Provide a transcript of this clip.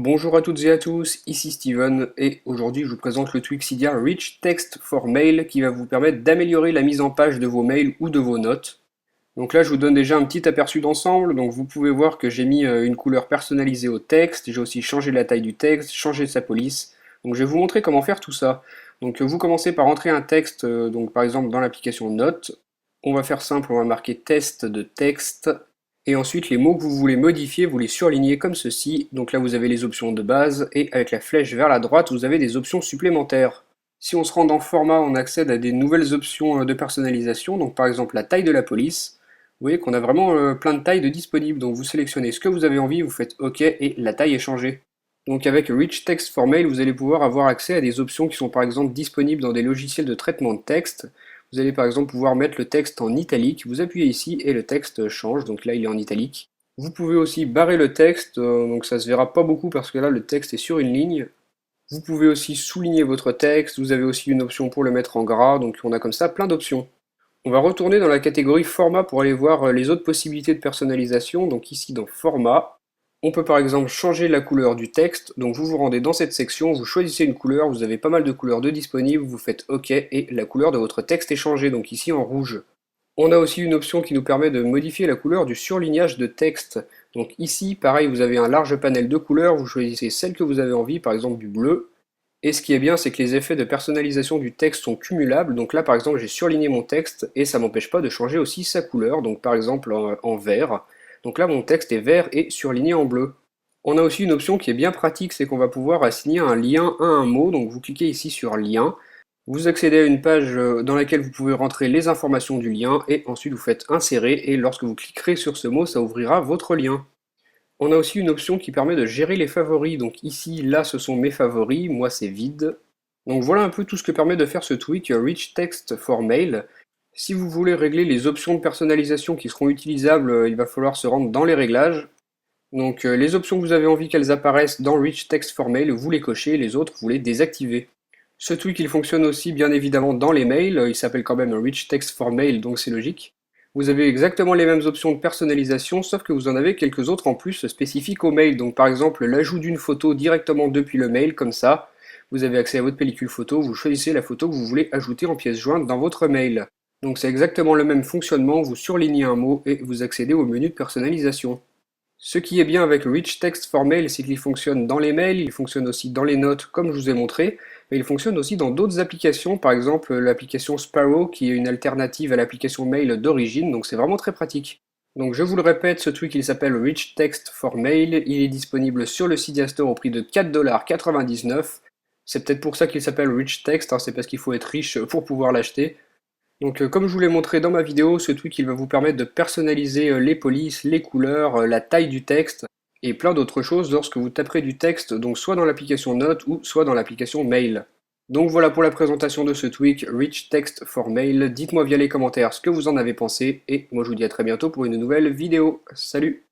Bonjour à toutes et à tous, ici Steven et aujourd'hui je vous présente le Twixidia Rich Text for Mail qui va vous permettre d'améliorer la mise en page de vos mails ou de vos notes. Donc là je vous donne déjà un petit aperçu d'ensemble, donc vous pouvez voir que j'ai mis une couleur personnalisée au texte, j'ai aussi changé la taille du texte, changé sa police. Donc je vais vous montrer comment faire tout ça. Donc vous commencez par entrer un texte, donc par exemple dans l'application Notes. On va faire simple, on va marquer test de texte. Et ensuite, les mots que vous voulez modifier, vous les surlignez comme ceci. Donc là, vous avez les options de base et avec la flèche vers la droite, vous avez des options supplémentaires. Si on se rend dans Format, on accède à des nouvelles options de personnalisation. Donc par exemple, la taille de la police. Vous voyez qu'on a vraiment plein de tailles de disponibles. Donc vous sélectionnez ce que vous avez envie, vous faites OK et la taille est changée. Donc avec Rich Text for Mail, vous allez pouvoir avoir accès à des options qui sont par exemple disponibles dans des logiciels de traitement de texte. Vous allez par exemple pouvoir mettre le texte en italique, vous appuyez ici et le texte change, donc là il est en italique. Vous pouvez aussi barrer le texte, donc ça se verra pas beaucoup parce que là le texte est sur une ligne. Vous pouvez aussi souligner votre texte, vous avez aussi une option pour le mettre en gras, donc on a comme ça plein d'options. On va retourner dans la catégorie format pour aller voir les autres possibilités de personnalisation, donc ici dans format. On peut par exemple changer la couleur du texte, donc vous vous rendez dans cette section, vous choisissez une couleur, vous avez pas mal de couleurs de disponibles, vous faites OK et la couleur de votre texte est changée, donc ici en rouge. On a aussi une option qui nous permet de modifier la couleur du surlignage de texte. Donc ici, pareil, vous avez un large panel de couleurs, vous choisissez celle que vous avez envie, par exemple du bleu. Et ce qui est bien, c'est que les effets de personnalisation du texte sont cumulables. Donc là, par exemple, j'ai surligné mon texte et ça m'empêche pas de changer aussi sa couleur. Donc par exemple en vert. Donc là, mon texte est vert et surligné en bleu. On a aussi une option qui est bien pratique, c'est qu'on va pouvoir assigner un lien à un mot. Donc vous cliquez ici sur lien. Vous accédez à une page dans laquelle vous pouvez rentrer les informations du lien et ensuite vous faites insérer et lorsque vous cliquerez sur ce mot, ça ouvrira votre lien. On a aussi une option qui permet de gérer les favoris. Donc ici, là, ce sont mes favoris, moi c'est vide. Donc voilà un peu tout ce que permet de faire ce tweak Rich Text for Mail. Si vous voulez régler les options de personnalisation qui seront utilisables, il va falloir se rendre dans les réglages. Donc les options que vous avez envie qu'elles apparaissent dans Rich Text for Mail, vous les cochez, les autres, vous les désactivez. Ce tweak, il fonctionne aussi bien évidemment dans les mails, il s'appelle quand même Rich Text for Mail, donc c'est logique. Vous avez exactement les mêmes options de personnalisation, sauf que vous en avez quelques autres en plus spécifiques au mail. Donc par exemple l'ajout d'une photo directement depuis le mail, comme ça. Vous avez accès à votre pellicule photo, vous choisissez la photo que vous voulez ajouter en pièce jointe dans votre mail. Donc c'est exactement le même fonctionnement, vous surlignez un mot et vous accédez au menu de personnalisation. Ce qui est bien avec Rich Text for Mail, c'est qu'il fonctionne dans les mails, il fonctionne aussi dans les notes comme je vous ai montré, mais il fonctionne aussi dans d'autres applications, par exemple l'application Sparrow qui est une alternative à l'application mail d'origine, donc c'est vraiment très pratique. Donc je vous le répète, ce tweak il s'appelle Rich Text for Mail, il est disponible sur le Cydia Store au prix de 4,99$. C'est peut-être pour ça qu'il s'appelle Rich Text, c'est parce qu'il faut être riche pour pouvoir l'acheter. Donc comme je vous l'ai montré dans ma vidéo, ce tweak il va vous permettre de personnaliser les polices, les couleurs, la taille du texte et plein d'autres choses lorsque vous taperez du texte, donc soit dans l'application Note ou soit dans l'application Mail. Donc voilà pour la présentation de ce tweak Rich Text for Mail. Dites-moi via les commentaires ce que vous en avez pensé et moi je vous dis à très bientôt pour une nouvelle vidéo. Salut!